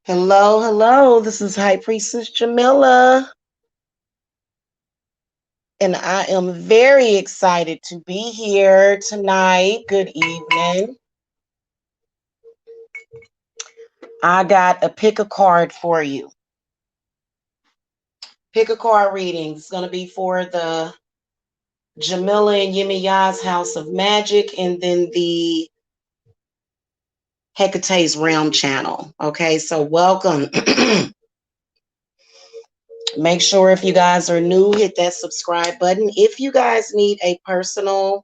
Hello, hello. This is High Priestess Jamila, and I am very excited to be here tonight. Good evening. I got a pick a card for you. Pick a card reading. It's going to be for the Jamila and Yemiya's House of Magic and then the Hecate's Realm channel. Okay, so welcome. Make sure if you guys are new, hit that subscribe button. If you guys need a personal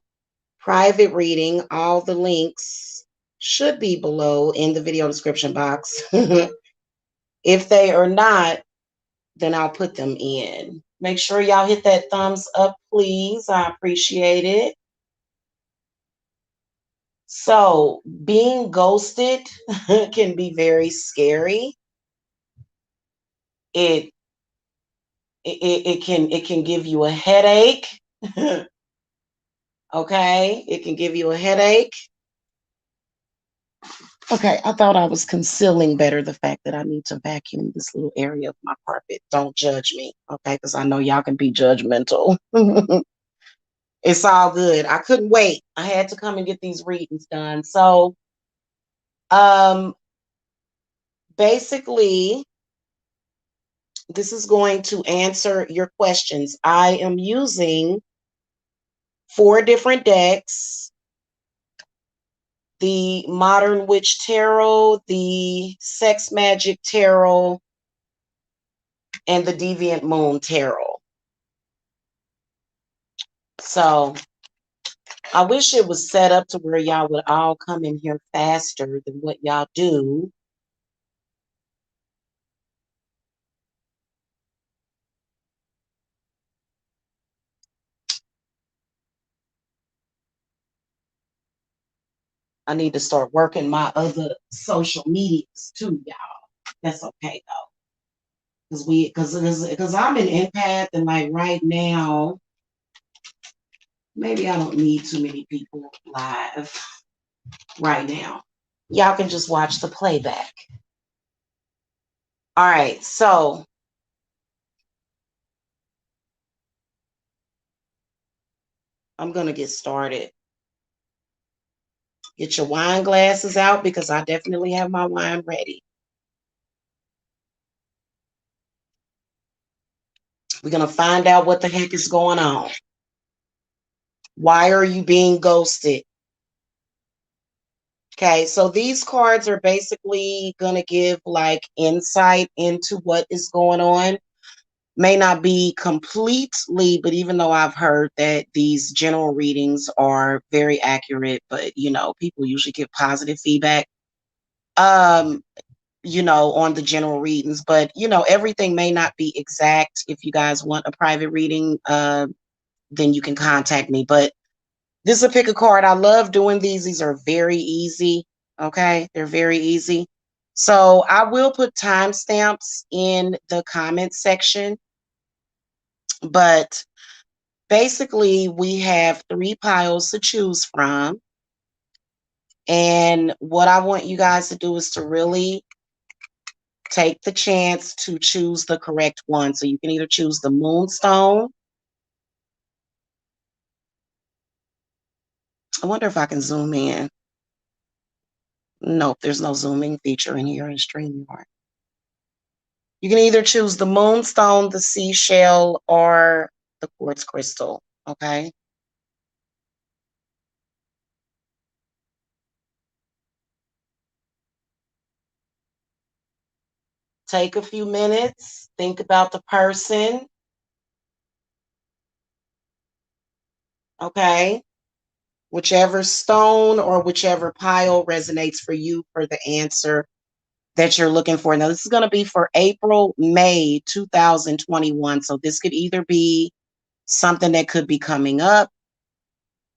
private reading, all the links should be below in the video description box. If they are not, then I'll put them in. Make sure y'all hit that thumbs up, please. I appreciate it. So, being ghosted can be very scary. It it can give you a headache. Okay, it can give you a headache. Okay, I thought I was concealing better the fact that I need to vacuum this little area of my carpet. Don't judge me, okay? Because I know y'all can be judgmental. It's all good. I couldn't wait. I had to come and get these readings done. So, um, basically, this is going to answer your questions. I am using 4 different decks: the Modern Witch Tarot, the Sex Magic Tarot, and the Deviant Moon Tarot. So I wish it was set up to where y'all would all come in here faster than what y'all do. I need to start working my other social medias too, y'all. That's okay though. Because I'm an empath, and like right now, maybe I don't need too many people live right now. Y'all can just watch the playback. All right, so I'm gonna get started. Get your wine glasses out because I definitely have my wine ready. We're gonna find out what the heck is going on. Why are you being ghosted? Okay, so these cards are basically going to give like insight into what is going on. May not be completely, but even though I've heard that these general readings are very accurate, but you know, people usually give positive feedback, you know, on the general readings, but you know, everything may not be exact. If you guys want a private reading, then you can contact me. But this is a pick a card. I love doing these. These are very easy. Okay. They're very easy. So I will put timestamps in the comment section. But basically, we have 3 piles to choose from. And what I want you guys to do is to really take the chance to choose the correct one. So you can either choose the Moonstone. I wonder if I can zoom in. Nope, there's no zooming feature in here in StreamYard. You can either choose the Moonstone, the Seashell, or the Quartz Crystal, okay? Take a few minutes, think about the person, okay? Whichever stone or whichever pile resonates for you for the answer that you're looking for. Now, this is going to be for April, May 2021. So this could either be something that could be coming up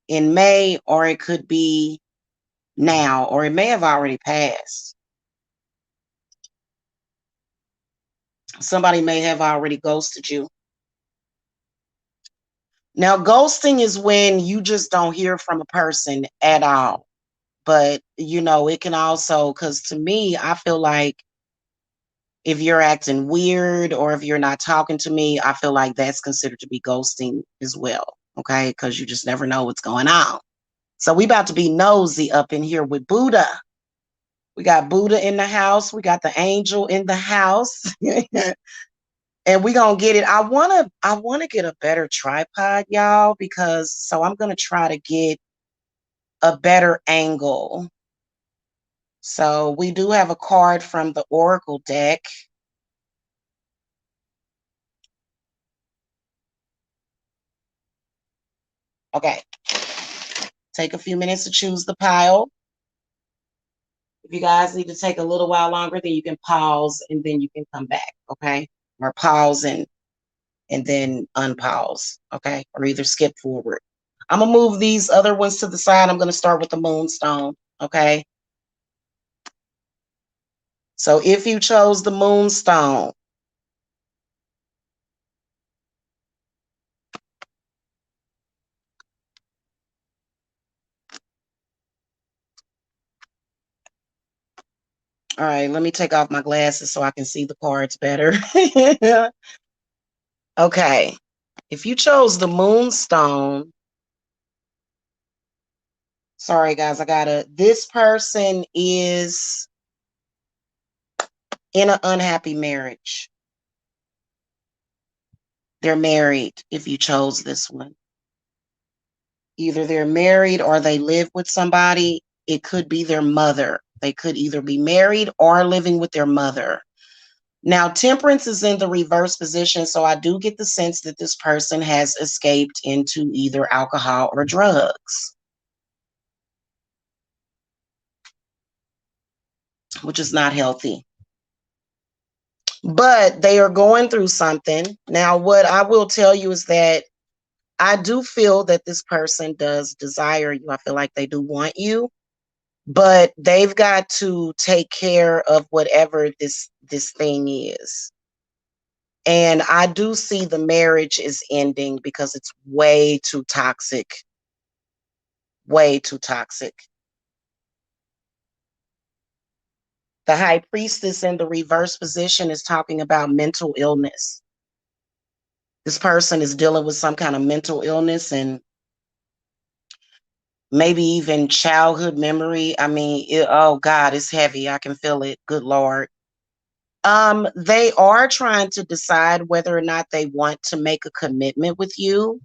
in May, or it could be now, or it may have already passed. Somebody may have already ghosted you. Now, ghosting is when you just don't hear from a person at all. But, you know, it can also, because to me, I feel like If you're acting weird or if you're not talking to me, I feel like that's considered to be ghosting as well. Okay. Because you just never know what's going on. So we about to be nosy up in here with Buddha. We got Buddha in the house. We got the angel in the house. And we gonna get it. I wanna get a better tripod, y'all, because so I'm gonna try to get a better angle. So we do have a card from the Oracle deck. Okay. Take a few minutes to choose the pile. If you guys need to take a little while longer, then you can pause and then you can come back, okay? Or pause and then unpause, okay? Or either skip forward. I'm gonna move these other ones to the side. I'm gonna start with the moonstone, okay? So if you chose the moonstone, all right, let me take off my glasses so I can see the cards better. Okay, if you chose the moonstone, sorry guys, this person is in an unhappy marriage. They're married if you chose this one. Either they're married or they live with somebody. It could be their mother. They could either be married or living with their mother. Now, temperance is in the reverse position, so I do get the sense that this person has escaped into either alcohol or drugs, which is not healthy. But they are going through something. Now, what I will tell you is that I do feel that this person does desire you. I feel like they do want you, but they've got to take care of whatever this thing is. And I do see the marriage is ending because it's way too toxic. Way too toxic. The high priestess in the reverse position is talking about mental illness. This person is dealing with some kind of mental illness and maybe even childhood memory. I mean, oh God, it's heavy. I can feel it. Good Lord. They are trying to decide whether or not they want to make a commitment with you.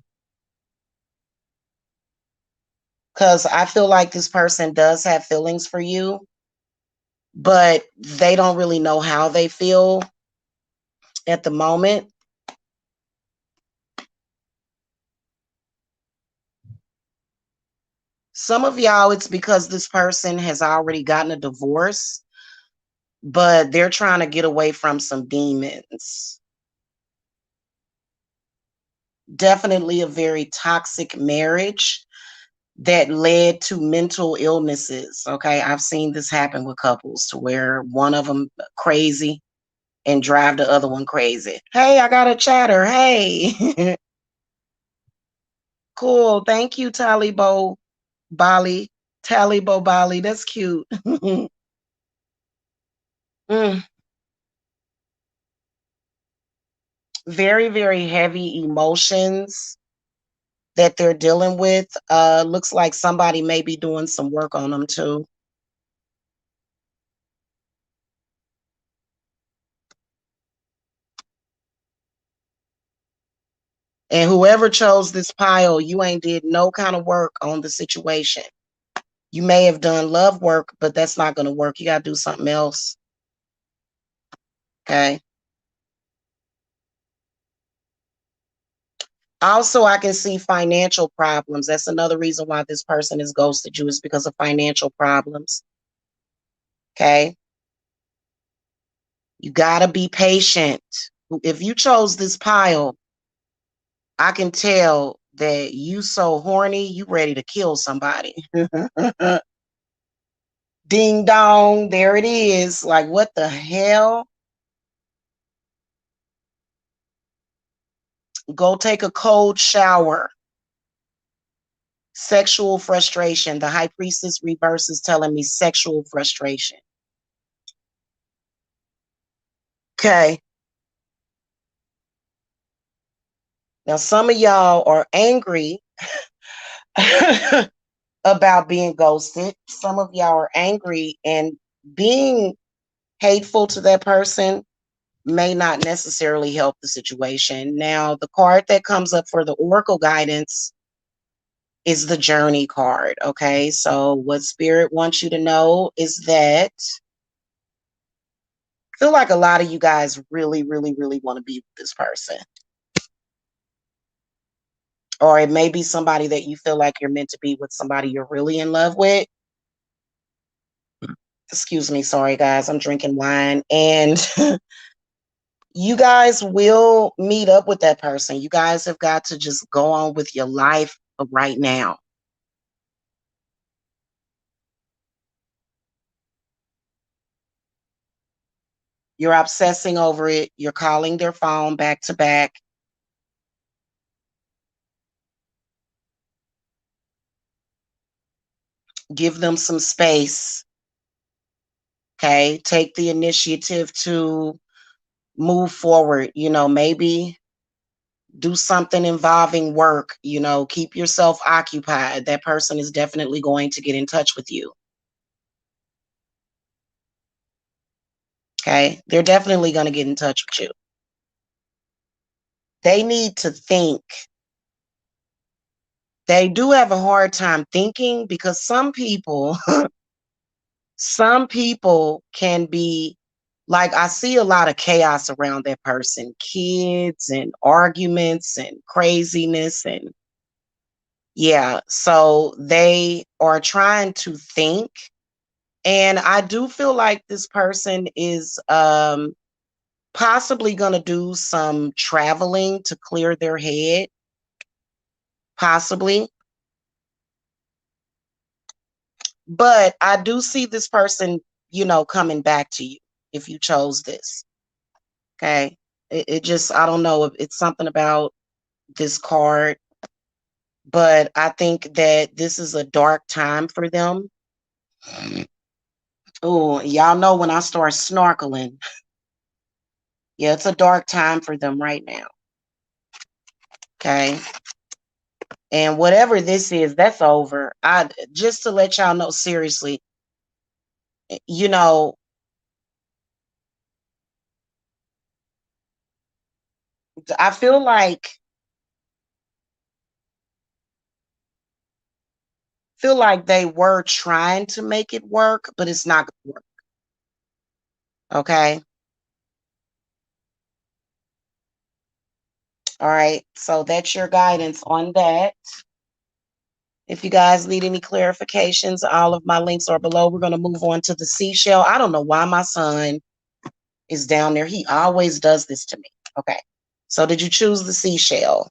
Because I feel like this person does have feelings for you, but they don't really know how they feel at the moment. Some of y'all, it's because this person has already gotten a divorce, but they're trying to get away from some demons. Definitely a very toxic marriage that led to mental illnesses. Okay, I've seen this happen with couples to where one of them crazy and drive the other one crazy. Hey, I got a chatter. Hey. Cool. Thank you, Talibo Bali. Talibo Bali. That's cute. Mm. Very, very heavy emotions that they're dealing with. Looks like somebody may be doing some work on them too. And whoever chose this pile, you ain't did no kind of work on the situation. You may have done love work, but that's not going to work. You got to do something else. Okay. Also, I can see financial problems. That's another reason why this person is ghosted you, is because of financial problems. Okay. You got to be patient. If you chose this pile, I can tell that you so horny, you ready to kill somebody. Ding dong, there it is. Like, what the hell? Go take a cold shower. Sexual frustration. The high priestess reverse is telling me sexual frustration. Okay. Now, some of y'all are angry about being ghosted. Some of y'all are angry, and being hateful to that person may not necessarily help the situation. Now, the card that comes up for the Oracle guidance is the Journey card. Okay. So, what Spirit wants you to know is that I feel like a lot of you guys really, really, really want to be with this person. Or it may be somebody that you feel like you're meant to be with, somebody you're really in love with. Excuse me. Sorry, guys. I'm drinking wine. And you guys will meet up with that person. You guys have got to just go on with your life right now. You're obsessing over it. You're calling their phone back to back. Give them some space. Okay. Take the initiative to move forward. Maybe do something involving work. Keep yourself occupied. That person is definitely going to get in touch with you. Okay. They're definitely going to get in touch with you. They need to think. They do have a hard time thinking because some people can be like, I see a lot of chaos around that person, kids and arguments and craziness. And yeah, so they are trying to think. And I do feel like this person is possibly going to do some traveling to clear their head, possibly. But I do see this person, coming back to you if you chose this. Okay. It just, I don't know if it's something about this card, but I think that this is a dark time for them. Oh, y'all know when I start snorkeling. Yeah, it's a dark time for them right now. Okay. And whatever this is, that's over. I just to let y'all know, seriously, you know, I feel like they were trying to make it work, but it's not gonna work. Okay. All right. So that's your guidance on that. If you guys need any clarifications, all of my links are below. We're going to move on to the seashell. I don't know why my son is down there. He always does this to me. Okay. So did you choose the seashell?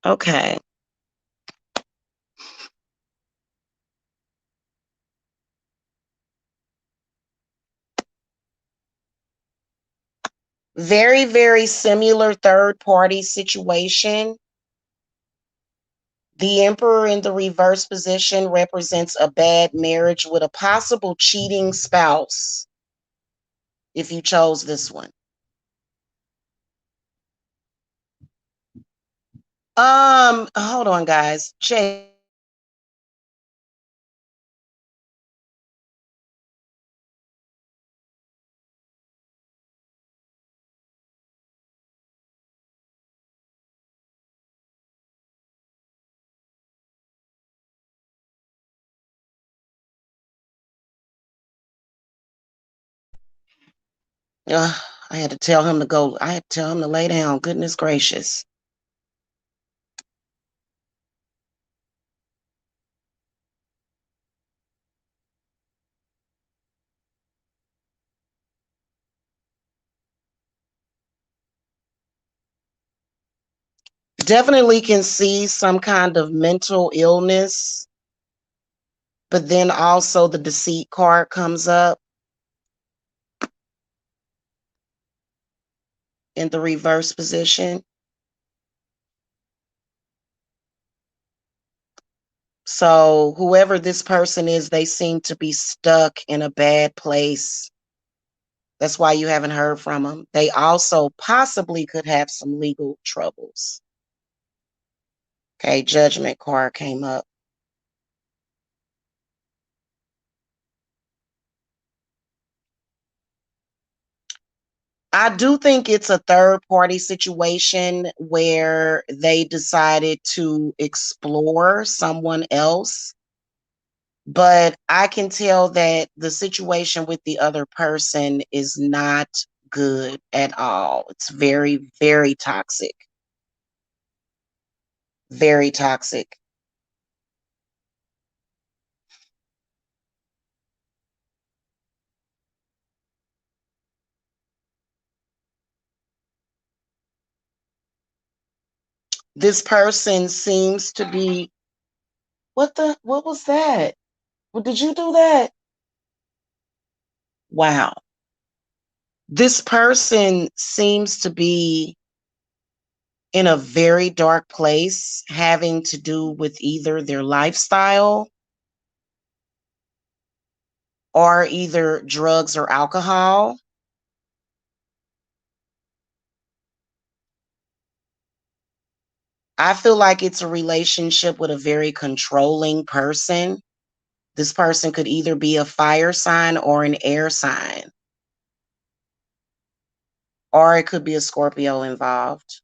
Okay. Very, very similar third party situation. The Emperor in the reverse position represents a bad marriage with a possible cheating spouse if you chose this one. Hold on, guys. Jay. I had to tell him to go. I had to tell him to lay down. Goodness gracious. Definitely can see some kind of mental illness, but then also the deceit card comes up in the reverse position. So whoever this person is, they seem to be stuck in a bad place. That's why you haven't heard from them. They also possibly could have some legal troubles. Okay, judgment card came up. I do think it's a third party situation where they decided to explore someone else. But I can tell that the situation with the other person is not good at all. It's very, very toxic. Very toxic. This person seems to be, what was that? Well, did you do that? Wow. This person seems to be in a very dark place, having to do with either their lifestyle or either drugs or alcohol. I feel like it's a relationship with a very controlling person. This person could either be a fire sign or an air sign, or it could be a Scorpio involved.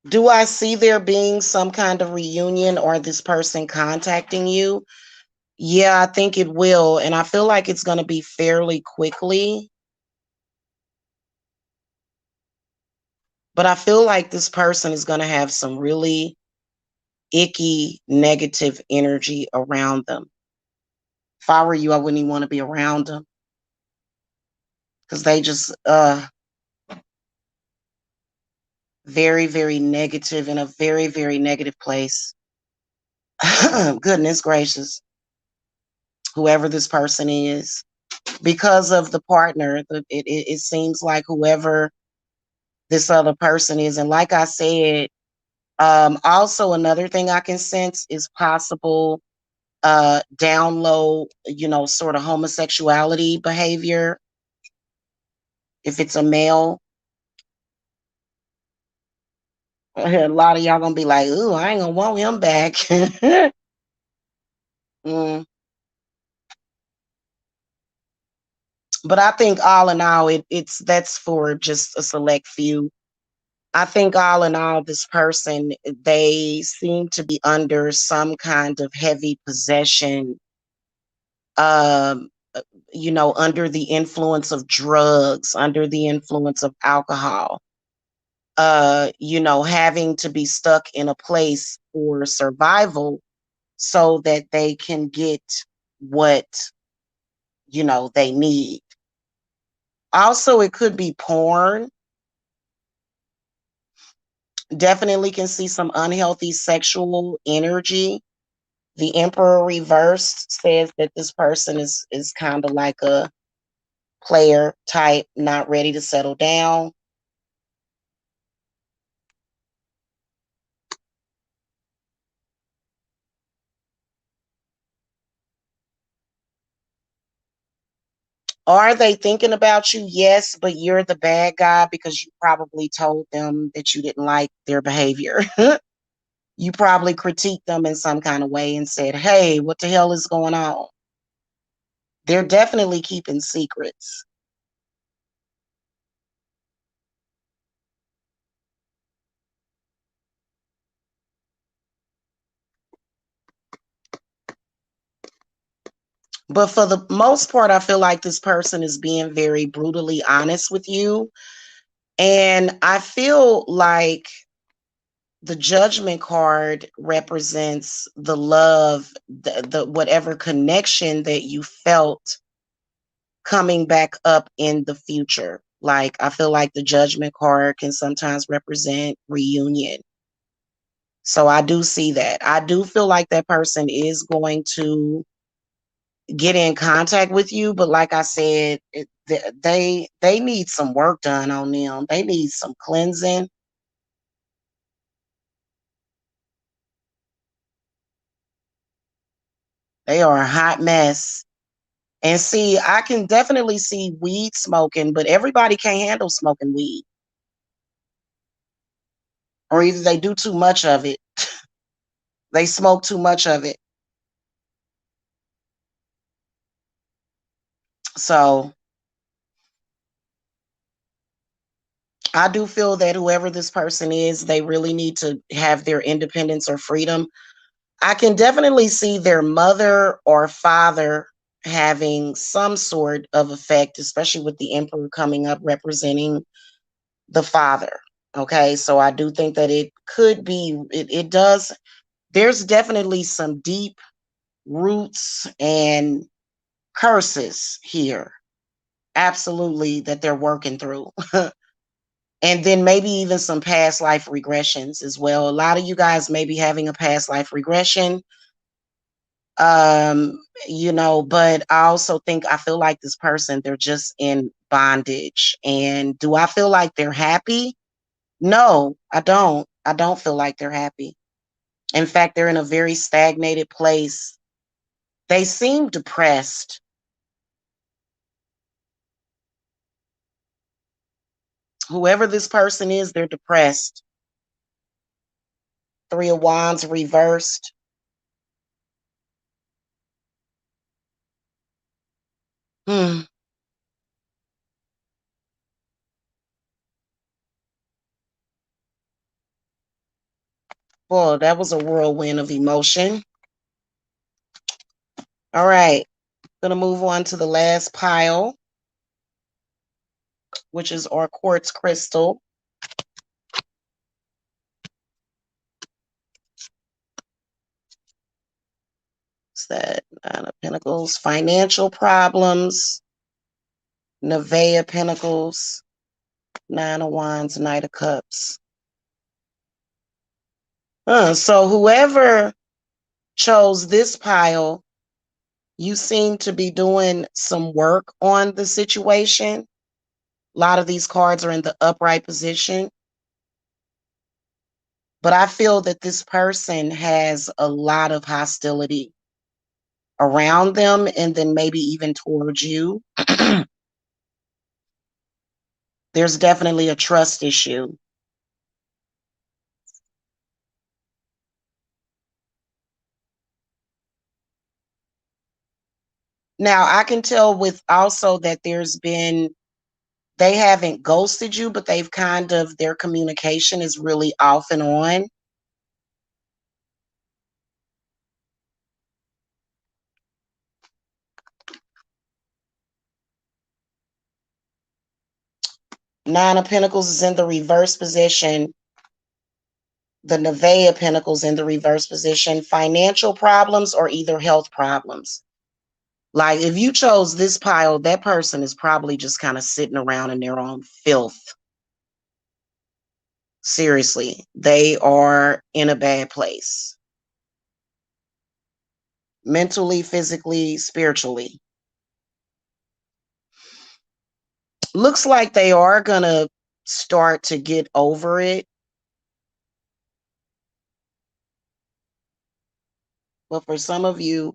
Do I see there being some kind of reunion or this person contacting you? Yeah, I think it will. And I feel like it's going to be fairly quickly. But I feel like this person is going to have some really icky, negative energy around them. If I were you, I wouldn't even want to be around them because they just very, very negative in a very, very negative place. Goodness gracious, whoever this person is, because of the partner, it seems like whoever this other person is, and like I said, also another thing I can sense is possible download, sort of homosexuality behavior if it's a male. A lot of y'all gonna be like, "Ooh, I ain't gonna want him back." Mm. But I think all in all, it's that's for just a select few. I think all in all, this person, they seem to be under some kind of heavy possession, um, under the influence of drugs, under the influence of alcohol, having to be stuck in a place for survival so that they can get what, they need. Also, it could be porn. Definitely can see some unhealthy sexual energy. The Emperor reversed says that this person is kind of like a player type, not ready to settle down. Are they thinking about you? Yes, but you're the bad guy because you probably told them that you didn't like their behavior. You probably critiqued them in some kind of way and said, "Hey, what the hell is going on?" They're definitely keeping secrets. But for the most part, I feel like this person is being very brutally honest with you. And I feel like the judgment card represents the love, the whatever connection that you felt coming back up in the future. Like I feel like the judgment card can sometimes represent reunion. So I do see that. I do feel like that person is going to get in contact with you, but like I said, they need some work done on them. They need some cleansing. They are a hot mess. And see, I can definitely see weed smoking, but everybody can't handle smoking weed. Or either they do too much of it. They smoke too much of it. So I do feel that whoever this person is, they really need to have their independence or freedom. I can definitely see their mother or father having some sort of effect, especially with the emperor coming up representing the father. Okay, so I do think that it could be, it does, there's definitely some deep roots and curses here. Absolutely, that they're working through. And then maybe even some past life regressions as well. A lot of you guys may be having a past life regression. Um, but I also think I feel like this person, they're just in bondage. And do I feel like they're happy? No, I don't. I don't feel like they're happy. In fact, they're in a very stagnated place. They seem depressed. Whoever this person is, they're depressed. Three of Wands reversed. Hmm. Well, that was a whirlwind of emotion. All right. Gonna move on to the last pile, which is our quartz crystal. What's that? Nine of Pentacles. Financial problems. Nevaeh of Pentacles. Nine of Wands. Knight of Cups. So whoever chose this pile, you seem to be doing some work on the situation. A lot of these cards are in the upright position. But I feel that this person has a lot of hostility around them and then maybe even towards you. There's definitely a trust issue. Now, I can tell with also that they haven't ghosted you, but they've kind of, their communication is really off and on. Nine of Pentacles is in the reverse position. The Nevaeh of Pentacles in the reverse position. Financial problems or either health problems. Like if you chose this pile, that person is probably just kind of sitting around in their own filth. Seriously, they are in a bad place. Mentally, physically, spiritually. Looks like they are going to start to get over it. But for some of you,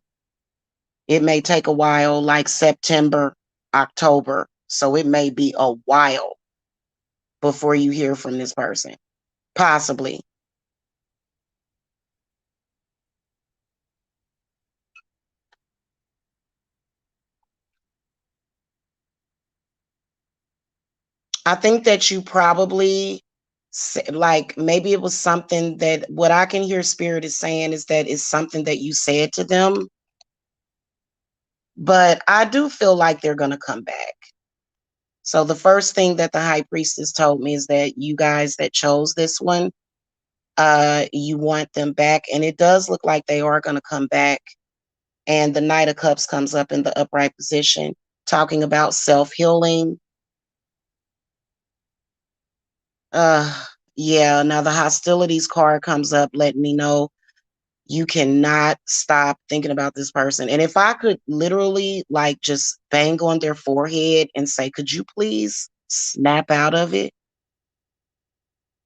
it may take a while, like September, October. So it may be a while before you hear from this person. Possibly. I think that you probably, like, maybe it was something that, what I can hear Spirit is saying is that it's something that you said to them. But I do feel like they're going to come back. So the first thing that the High Priestess told me is that you guys that chose this one, you want them back. And it does look like they are going to come back. And the Knight of Cups comes up in the upright position, talking about self-healing. Yeah, now the hostilities card comes up letting me know you cannot stop thinking about this person. And if I could literally like just bang on their forehead and say, could you please snap out of it?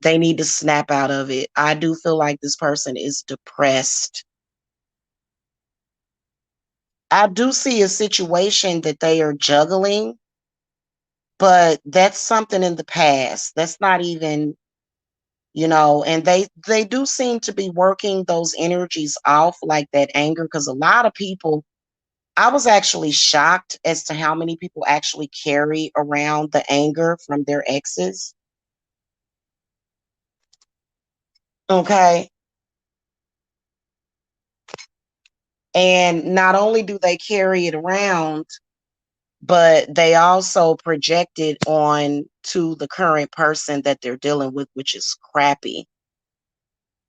They need to snap out of it. I do feel like this person is depressed. I do see a situation that they are juggling, but that's something in the past. That's not even, and they do seem to be working those energies off, like that anger, because a lot of people, I was actually shocked as to how many people actually carry around the anger from their exes. Okay. And not only do they carry it around, but they also project it on to the current person that they're dealing with, which is crappy.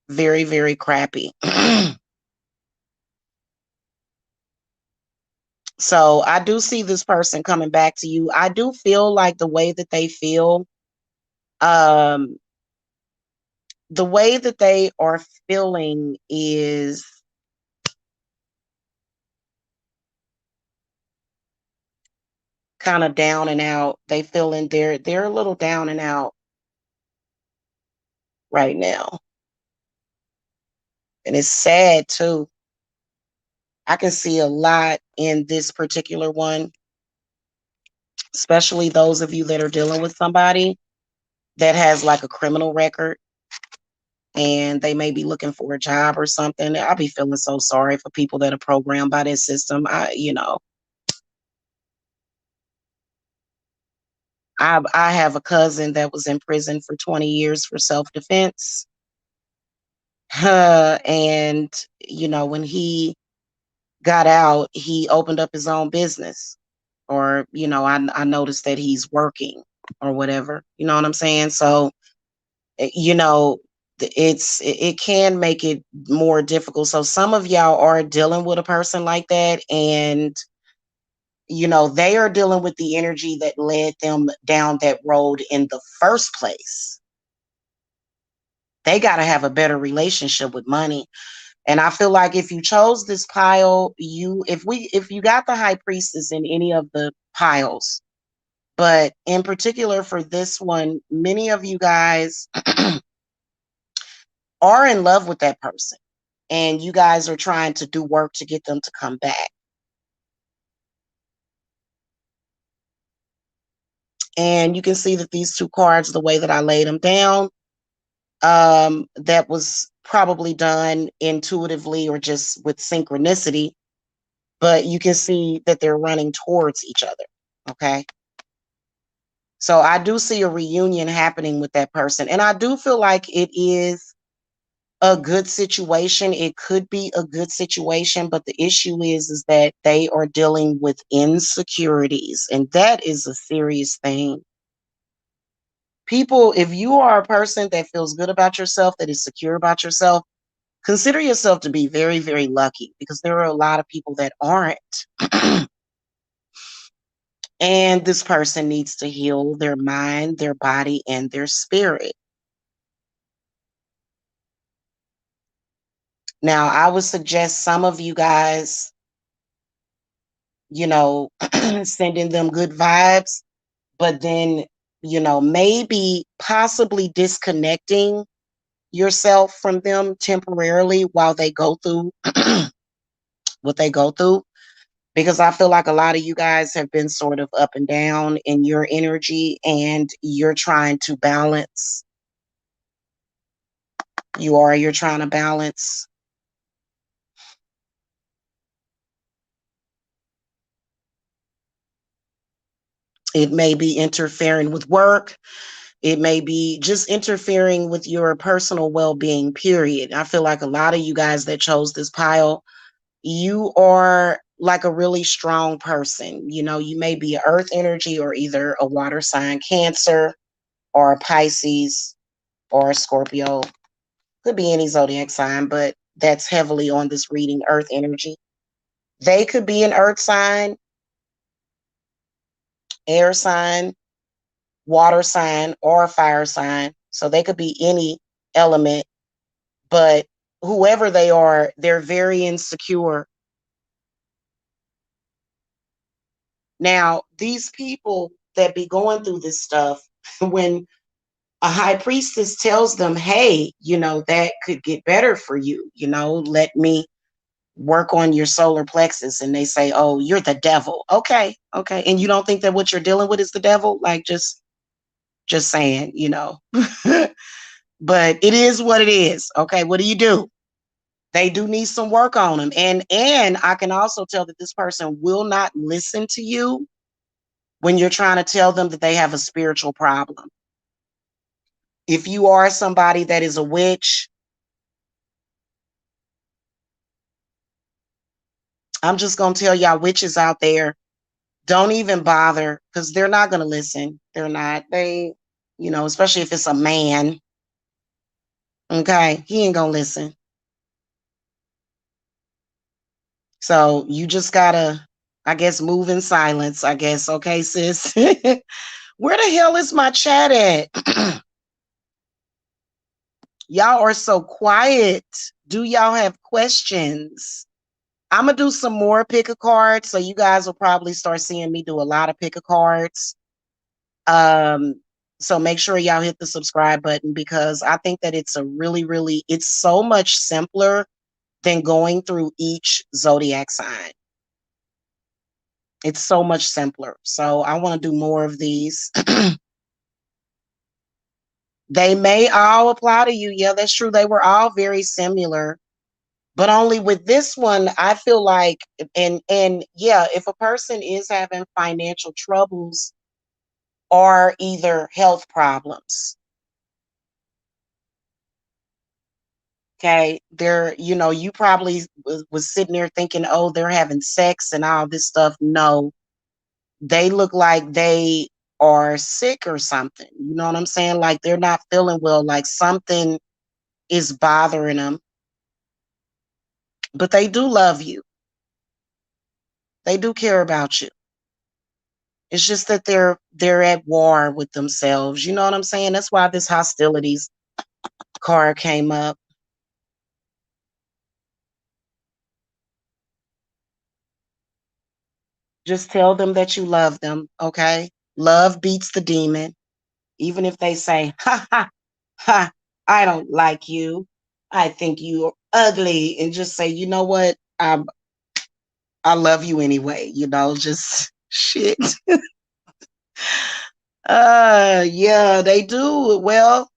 Very, very crappy. So I do see this person coming back to you. I do feel like um, the way that they are feeling is kind of down and out. They feeling they're a little down and out right now. And it's sad too. I can see a lot in this particular one, especially those of you that are dealing with somebody that has like a criminal record and they may be looking for a job or something. I'll be feeling so sorry for people that are programmed by this system. I have a cousin that was in prison for 20 years for self-defense. And when he got out, he opened up his own business. Or, I noticed that he's working or whatever. You know what I'm saying? So, you know, it can make it more difficult. So some of y'all are dealing with a person like that, and they are dealing with the energy that led them down that road in the first place. They got to have a better relationship with money. And I feel like if you chose this pile, if you got the high priestess in any of the piles, but in particular for this one, many of you guys are in love with that person and you guys are trying to do work to get them to come back. And you can see that these two cards, the way that I laid them down, that was probably done intuitively or just with synchronicity, but you can see that they're running towards each other. Okay. So I do see a reunion happening with that person. And I do feel like it is a good situation. It could be a good situation, but the issue is that they are dealing with insecurities, and that is a serious thing. People, if you are a person that feels good about yourself, that is secure about yourself, consider yourself to be very, very lucky, because there are a lot of people that aren't. And this person needs to heal their mind, their body, and their spirit. Now, I would suggest some of you guys, sending them good vibes, but then, maybe possibly disconnecting yourself from them temporarily while they go through what they go through. Because I feel like a lot of you guys have been sort of up and down in your energy and you're trying to balance. You're trying to balance. It may be interfering with work. It may be just interfering with your personal well-being, period. I feel like a lot of you guys that chose this pile, you are like a really strong person. You may be an earth energy or either a water sign, Cancer, or a Pisces or a Scorpio. Could be any zodiac sign, but that's heavily on this reading, earth energy. They could be an earth sign, air sign, water sign, or a fire sign. So they could be any element, but whoever they are, they're very insecure. Now, these people that be going through this stuff, when a high priestess tells them, hey, that could get better for you, let me work on your solar plexus, and they say, oh, you're the devil. Okay, okay. And you don't think that what you're dealing with is the devil? Like, just saying, but it is what it is. Okay, what do you do? They do need some work on them. And I can also tell that this person will not listen to you when you're trying to tell them that they have a spiritual problem. If you are somebody that is a witch, I'm just going to tell y'all witches out there, don't even bother, because they're not going to listen. They're not. Especially if it's a man. Okay, he ain't going to listen. So you just got to, I guess, move in silence, I guess. Okay, sis. Where the hell is my chat at? Y'all are so quiet. Do y'all have questions? I'm going to do some more pick a cards. So you guys will probably start seeing me do a lot of pick a cards. So make sure y'all hit the subscribe button, because I think that it's it's so much simpler than going through each zodiac sign. It's so much simpler. So I want to do more of these. They may all apply to you. Yeah, that's true. They were all very similar. But only with this one, I feel like, and yeah, if a person is having financial troubles or either health problems, okay, you probably was sitting there thinking, oh, they're having sex and all this stuff. No, they look like they are sick or something. You know what I'm saying? Like they're not feeling well, like something is bothering them. But they do love you. They do care about you. It's just that they're at war with themselves. You know what I'm saying? That's why this hostilities card came up. Just tell them that you love them, okay? Love beats the demon. Even if they say, ha ha ha, I don't like you. I think you're ugly. And just say, you know what? I love you anyway, just shit. Yeah, they do. Well,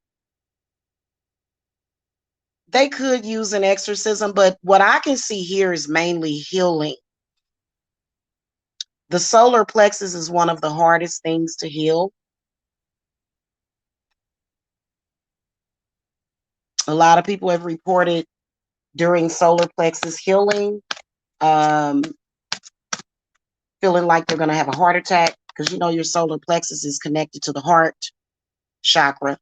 they could use an exorcism, but what I can see here is mainly healing. The solar plexus is one of the hardest things to heal. A lot of people have reported during solar plexus healing, um, feeling like they're going to have a heart attack, because your solar plexus is connected to the heart chakra.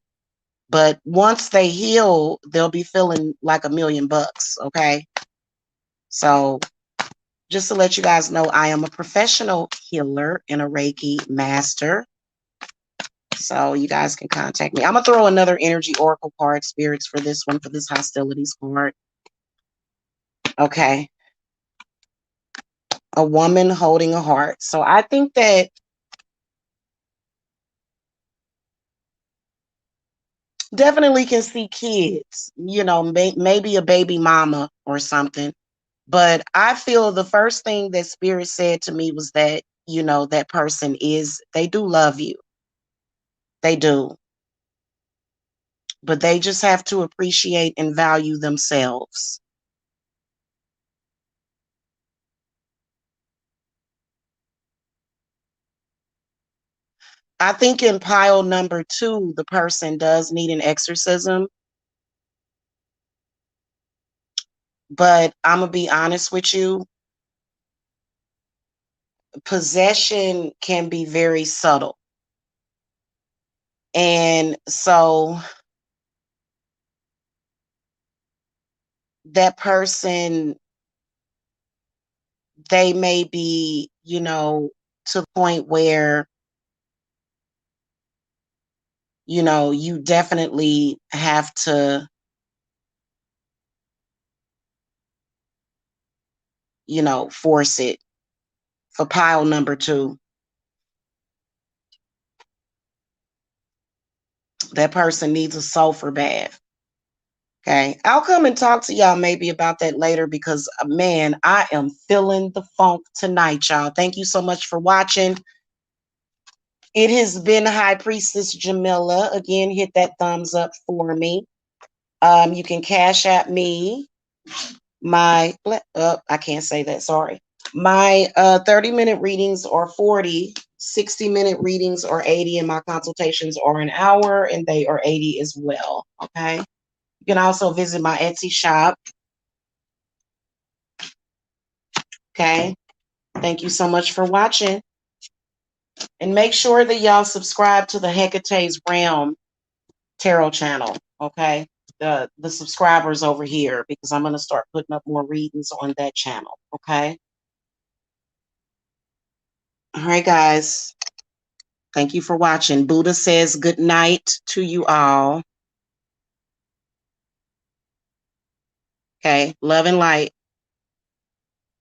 But once they heal, they'll be feeling like $1,000,000. Okay. So just to let you guys know, I am a professional healer and a Reiki master. So you guys can contact me. I'm going to throw another energy oracle card, spirits, for this one, for this hostilities card. Okay. A woman holding a heart. So I think that definitely can see kids, maybe a baby mama or something. But I feel the first thing that spirit said to me was that, that person they do love you. They do. But they just have to appreciate and value themselves. I think in pile number 2, the person does need an exorcism. But I'm going to be honest with you. Possession can be very subtle. And so that person, they may be, to the point where, you know, you definitely have to, you know, force it. For pile number 2, that person needs a sulfur bath. Okay. I'll come and talk to y'all maybe about that later because, man, I am feeling the funk tonight, y'all. Thank you so much for watching. It has been High Priestess Jamila. Again, hit that thumbs up for me. You can cash at me my, I can't say that, sorry. My 30-minute readings are 40, 60-minute readings are 80, and my consultations are an hour, and they are 80 as well, okay? You can also visit my Etsy shop, okay? Thank you so much for watching. And make sure that y'all subscribe to the Hecate's Realm Tarot channel, okay? The subscribers over here, because I'm going to start putting up more readings on that channel, okay? All right, guys. Thank you for watching. Buddha says good night to you all. Okay, love and light.